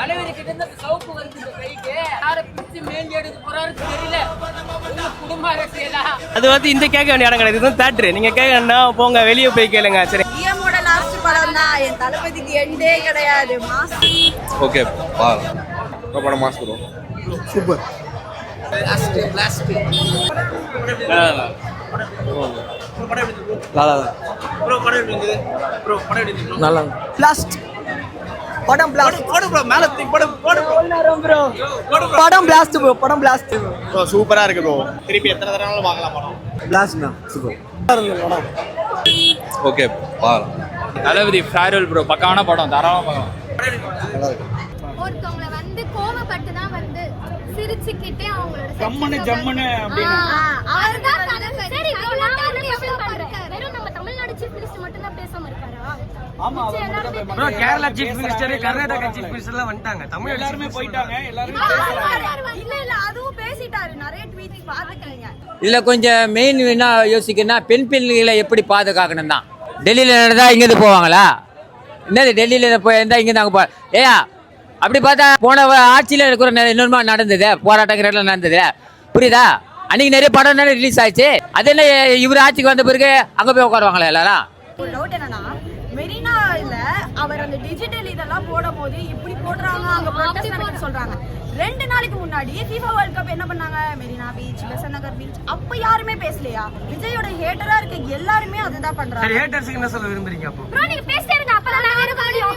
தலைவர் கிட்ட இருந்து சவுக்கு வருது இந்த கைக்கு யாரை பிடிச்சி மேஞ்சி எடுக்க போறாரு தெரியல. குடும்ப அரசியலா அது வந்து இந்த கேட்க வேண்டிய இடம் கிடையாது. இதுவும் தேட்டரு. நீங்க கேட்கணும்னா போங்க வெளியே போய் கேளுங்க. சரி, சிஎம்மோட லாஸ்ட் படம் தான். என் தளபதிக்கு எண்டே கிடையாது. மாஸ். ஓகே பாரு. படம் mass bro. Super. Last last நல்லா பிளாஸ்ட் படம் பிளாஸ்ட் ப்ரோ மேல படம் படம் பிளாஸ்ட் ப்ரோ. படம் பிளாஸ்ட் ப்ரோ சூப்பரா இருக்கு ப்ரோ. திருப்பி எத்தனை தடவை பார்க்கலாம் படம். பிளாஸ்ட்னா சூப்பர். ஓகே பாரு. தளபதி ஃபேர்வெல் ப்ரோ. பக்காவான படம். தாராளமா பார்க்கலாம். ஒருத்தவங்கள வந்து கோவப்பட்டு தான் வந்து சிரிச்சுக்கிட்டே அவங்களோட ஜம்முன்னு அப்படின்னு அவர்தான் தளபதி. சரி இவ்வளவு நேரம் எப்படி பண்றாரு? வெறும் நம்ம தமிழ்நாடு சீஃப் மினிஸ்டர் மட்டும் தான் பேசாம இருக்காரா? ஆமா bro Kerala chief minister, Karnataka chief minister எல்லாம் வந்துட்டாங்க. தமிழ் எல்லாருமே போயிட்டாங்க. எல்லாரும் இல்ல அதுவும் பேசிட்டாரு. நிறைய ட்வீட்ஸ் பாத்துக்கறீங்க. இதுல கொஞ்சம் மெயின் என்ன யோசிக்கணும்னா பெண் பிள்ளைகளை எப்படி பாதுகாக்கணும் தான். டெல்லியில நடந்தா இங்கிருந்து போவாங்களா? என்னது டெல்லியில போய் இருந்தா இங்க நாங்க ஏயா அப்படி பார்த்தா போன ஆட்சியில் இருக்கிற இன்னொருமா நடந்தது, போராட்டங்கள் நடந்தது, புரியுதா? அன்னைக்கு நிறைய படம் ரிலீஸ் ஆயிடுச்சு. அது என்ன இவர் ஆட்சிக்கு வந்த பிறகு அங்க போய் உட்காருவாங்களா எல்லாரும்? ஒரு டவுட் என்னன்னா, மெரினால அவர் அந்த டிஜிட்டல் இதெல்லாம் போடும்போது இப்படி போடுறாங்க, அங்க ப்ரொடெஸ்ட் நடக்குது சொல்றாங்க. 2 நாளைக்கு முன்னாடி FIFA வேர்ல்ட் கப் என்ன பண்ணாங்க? மெரினா பீச், பெசன்ட் நகர் பீச். அப்ப யாருமே பேசலையா? விஜயோட ஹேட்டரா இருக்க எல்லாருமே அதுதான் பண்றாங்க. சரி, ஹேட்டர்ஸ்க்கு என்ன சொல்ல விரும்புறீங்க அப்போ? ப்ரோ நீங்க பேசிட்டே இருங்க. அப்பதான் நான் இருக்க முடியும்.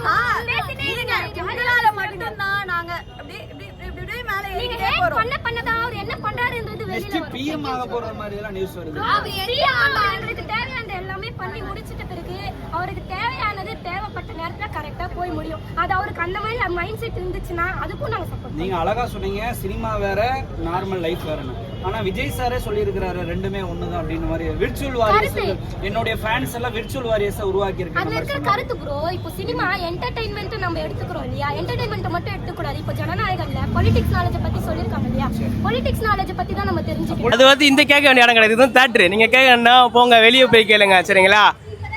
பேசிட்டே இருங்க. உங்களால மட்டும் தான் நாங்க அப்படியே மேல ஏறிட்டே போறோம். பண்ணதான் அவர் என்ன பண்றாருன்றது வெளியில வரும். பிஎம் ஆக போற மாதிரி எல்லாம் நியூஸ் வருது. அவர் அவருக்கு தேவையானது எல்லாமே பண்ணி முடிச்சிட்ட பிறகு அவருக்கு தேவையானது தேவைப்பட்ட நேரத்துல கரெக்டா போய் முடியும். அது அவருக்கு அந்த மாதிரி மைண்ட் செட் இருந்துச்சுன்னா அதுக்கும் நாங்க சப்போர்ட். நீங்க அழகா சொன்னீங்க, சினிமா வேற நார்மல் லைஃப் வேறன்னு. ஆனா விஜய் சாரே சொல்லியிருக்கிறாரு ரெண்டுமே ஒண்ணுதான் அப்படின்னு மாதிரி. விர்ச்சுவல் வாரியர்ஸ், என்னுடைய ஃபேன்ஸ் எல்லாம் விர்ச்சுவல் வாரியர்ஸை உருவாக்கி அதுல இருக்கிற இருக்காங்க. கருத்து ப்ரோ, இப்போ சினிமா என்டர்டைன்மெண்ட் நம்ம எடுத்துக்கிறோம் இல்லையா? என்டர்டைன்மெண்ட் மட்டும் எடுத்துக்கூடாது. இப்போ ஜனநாயகம்ல பொலிட்டிக்ஸ் நாலேஜ் பத்தி சொல்லிருக்காங்க இல்லையா? பொலிட்டிக்ஸ் நாலேஜ் பத்தி தான் நம்ம தெரிஞ்சுக்கணும். அது வந்து இந்த கேட்க வேண்டிய இடம் கிடையாது. இதுவும் தேட்டரு. நீங்க கேட்கணும்னா போங்க வெளியே போய் கேளுங்க. சரிங்களா?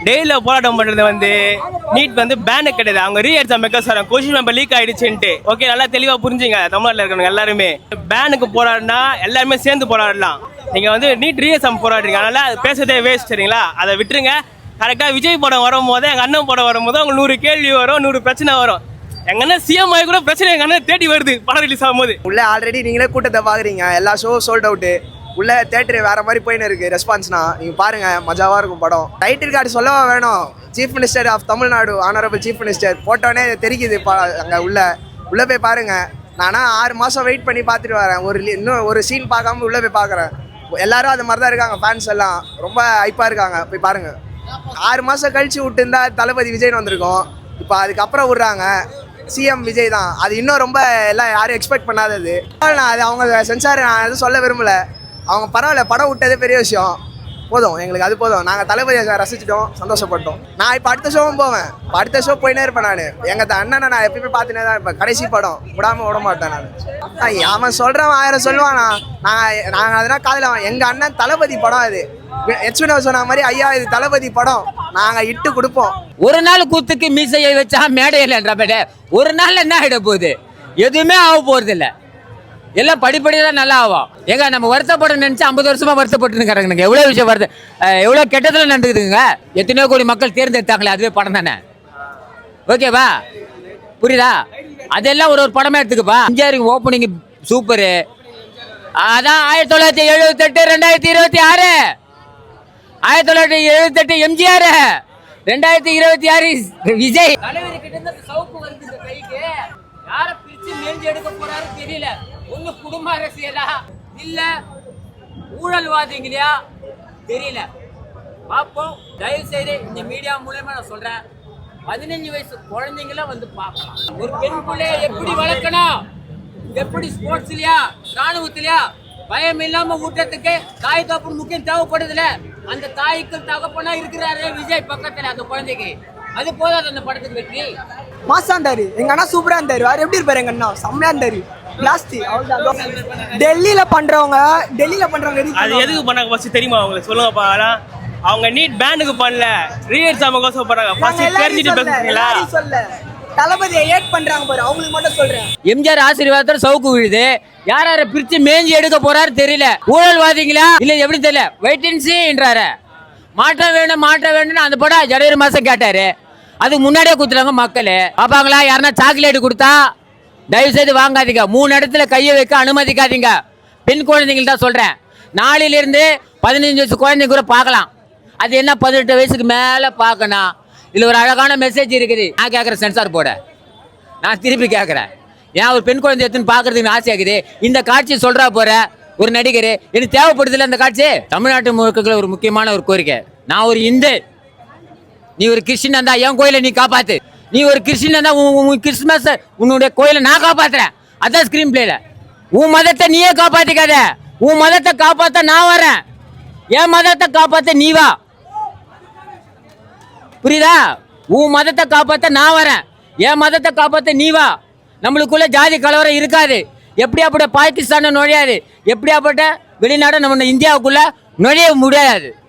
டெய்லியில போராட்டம் பண்றது வந்து நீட் வந்து பேனு கிடையாது. அவங்க ரீஎக்ஸாம் மேக்கர்ஸ் வராங்க. கொஸ்டின் பேப்பர் லீக் ஆயிடுச்சுன்ட்டு. ஓகே, நல்லா தெளிவா புரிஞ்சுங்க. தமிழ்நாட்டில் இருக்கிறவங்க எல்லாருமே பேனுக்கு போராடினா எல்லாருமே சேர்ந்து போராடலாம். நீங்க வந்து நீட் ரீஎக்ஸாம் போராடுறீங்க, அதனால அது பேசுறதே வேஸ்ட். சரிங்களா? அதை விட்டுருங்க. கரெக்டா விஜய் படம் வரும்போது, எங்க அண்ணன் படம் வரும்போது அவங்க 100 கேள்வி வரும், 100 பிரச்சனை வரும். எங்க அண்ணன் சிஎம் ஆகி கூட பிரச்சனை எங்க அண்ணன் தேடி வருது படம் ரிலீஸ் ஆகும்போது. உள்ள ஆல்ரெடி நீங்களே கூட்டத்தை பாக்குறீங்க. எல்லா ஷோ சோல்ட் அவுட்டு. உள்ள தேட்டரு வேற மாதிரி போயின்னு இருக்கு ரெஸ்பான்ஸ்னா. நீங்க பாருங்க, மஜாவா இருக்கும் படம். டைட்டில் கார்டு சொல்லவா வேணும்? Chief minister of Tamil Nadu, honourable chief minister போட்டோன்னே தெரிக்குது. அங்க உள்ள போய் பாருங்க. நானா 6 மாசம் வெயிட் பண்ணி பார்த்துட்டு வரேன். இன்னும் ஒரு சீன் பார்க்காம உள்ள போய் பார்க்குறேன். எல்லாரும் அது மாதிரி தான் இருக்காங்க. ஃபேன்ஸ் எல்லாம் ரொம்ப ஹைப்பா இருக்காங்க. போய் பாருங்க. 6 மாசம் கழிச்சு விட்டு இருந்தா தளபதி விஜய்னு வந்திருக்கோம். இப்போ அதுக்கப்புறம் விடுறாங்க சிஎம் விஜய் தான். அது இன்னும் ரொம்ப எல்லாம் யாரும் எக்ஸ்பெக்ட் பண்ணாதது. நான் அது அவங்க சென்சார் நான் எதுவும் சொல்ல விரும்பல. அவங்க பரவாயில்ல, படம் விட்டதே பெரிய விஷயம். போதும், எங்களுக்கு அது போதும். நாங்கள் தளபதியை ரசிச்சிட்டோம், சந்தோஷப்பட்டோம். நான் இப்போ அடுத்த ஷோவும் போவேன். இப்போ அடுத்த ஷோ போயினே இருப்பேன். நான் எங்கள் அண்ணனை நான் எப்பயுமே பார்த்துனே தான் இருப்பேன். கடைசி படம் விட மாட்டேன் நான். அவன் சொல்கிறவன் 1000 சொல்லுவானா. நாங்கள் அதனால் காதில் எங்கள் அண்ணன் தளபதி படம். அது எச்வினோ சொன்ன மாதிரி, ஐயா இது தளபதி படம், நாங்கள் இட்டு கொடுப்போம். ஒரு நாள் கூத்துக்கு மீசையை வச்சா மேடையில் ஒரு நாள் என்ன ஆகிட போகுது? எதுவுமே ஆக போறது இல்லை. எல்லாம் படிப்படியாக நல்லா ஆகும். ஏங்க நம்ம வருத்தப்பட நினைச்சு 50 வருஷமா வருத்தப்பட்டுருக்காங்க. எவ்வளோ விஷயம் வருது, எவ்வளோ கெட்டதில் நடந்துக்குதுங்க. எத்தனையோ கோடி மக்கள் தேர்ந்தெடுத்தாங்களே, அதுவே படம் தானே. ஓகேவா? புரியுதா? அதெல்லாம் ஒரு படமா எடுத்துக்கப்பா. எம்ஜிஆருக்கு ஓப்பனிங் சூப்பரு. அதான் 1978, 2026. 1978 எம்ஜிஆர், 2026 விஜய். தலைவர் கிட்ட இருந்து சவுக்கு வருது இந்த கைக்கு. யாரை பிரிச்சு மேஞ்சி எடுக்க போறாரு தெரியல. ஒண்ணு குடும்ப அரசியலா இல்ல ஊழல்வாதிங்களையா தெரியல. பார்ப்போம். தயவு செய்து இந்த மீடியா மூலமா நான் சொல்றேன், 15 வயசு குழந்தைங்கள வந்து பார்க்கலாம். ஒரு பெண் பிள்ளைய எப்படி வளர்க்கணும், எப்படி ஸ்போர்ட்ஸ்லயா ராணுவத்திலயா பயம் இல்லாம ஊட்டத்துக்கு தாய் தகப்பன் முக்கியம் தேவைப்படுதுல. அந்த தாய்க்கு தகப்பனா இருக்கிறாரு விஜய் பக்கத்துல அந்த குழந்தைக்கு. அது போதாது அந்த படத்துக்கு வெற்றி. மாசா இருந்தாரு எங்க அண்ணா, சூப்பரா இருந்தாரு. வேற எப்படி இருப்பாரு எங்க அண்ணா? செம்மையா இருந்தாரு. பிளாஸ்டி டெல்லியில பண்றவங்க அது எதுக்கு பண்ணாங்க ஃபர்ஸ்ட் தெரியுமா உங்களுக்கு? சொல்லுங்கப்பா. அவங்க நீட் பேனுக்கு பண்ணல, ரீஎக்ஸாமுக்கு கோசம் பண்ணாங்க. ஃபர்ஸ்ட் தெரிஞ்சிட்டு பேசுறீங்களா? தளபதியை ஏட் பண்றாங்க பாரு, அவங்களுக்கு மட்டும் சொல்றேன். எம்ஜிஆர் ஆசீர்வாதத்தோட சவுக்கு விழுது. யார் யாரை பிரிச்சு மேஞ்சி எடுக்க போறாரு தெரியல. ஊழல்வாதிங்களா இல்ல எப்படி தெரியல. வெயிட் அண்ட் சீன்றாரு. மாற்றம் வேணும் மாற்றம் வேணும்னு அந்த படம் ஜனவரி மாசம் கேட்டாரு. அதுக்கு முன்னாடியே கொடுத்துறாங்க மக்கள். பாப்பாங்களா யாருன்னா சாக்லேட் கொடுத்தா தயவு செய்து வாங்காதீங்க. 3 இடத்துல கையை வைக்க அனுமதிக்காதீங்க. பெண் குழந்தைகள் தான் சொல்றேன். 4லிருந்து 15 வயசு குழந்தைங்க கூட பார்க்கலாம். அது என்ன 18 வயசுக்கு மேல பார்க்கணும். இதுல ஒரு அழகான மெசேஜ் இருக்குது. நான் கேட்குறேன் சென்சார் போட. நான் திருப்பி கேட்குறேன், ஏன் ஒரு பெண் குழந்தை எடுத்துன்னு பார்க்கறதுக்கு ஆசையாகுது. இந்த காட்சி சொல்றா போற ஒரு நடிகர் எனக்கு தேவைப்படுதில்ல அந்த காட்சி. தமிழ்நாட்டு முழுக்க ஒரு முக்கியமான ஒரு கோரிக்கை. நான் ஒரு இந்து, நீ ஒரு கிறிஸ்டின் இருந்தா என் கோயிலை நீ காப்பாத்து. நீ ஒரு கிறிஸ்டின் இருந்தா உன் கிறிஸ்துமஸ் உன்னுடைய கோயிலை நான் காப்பாத்துறேன். அதான் ஸ்கிரீன் பிளேல. உன் மதத்தை நீயே காப்பாத்திக்காத. உன் மதத்தை காப்பாத்த நான் வரேன். என் மதத்தை காப்பாத்த நீ வா. புரியுதா? உன் மதத்தை காப்பாத்த நான் வரேன். என் மதத்தை காப்பாத்த நீ வா. நம்மளுக்குள்ள ஜாதி கலவரம் இருக்காது. எப்படியாப்பட்ட பாகிஸ்தான் நுழையாது. எப்படியாப்பட்ட வெளிநாடு நம்ம இந்தியாவுக்குள்ள நுழைய முடியாது.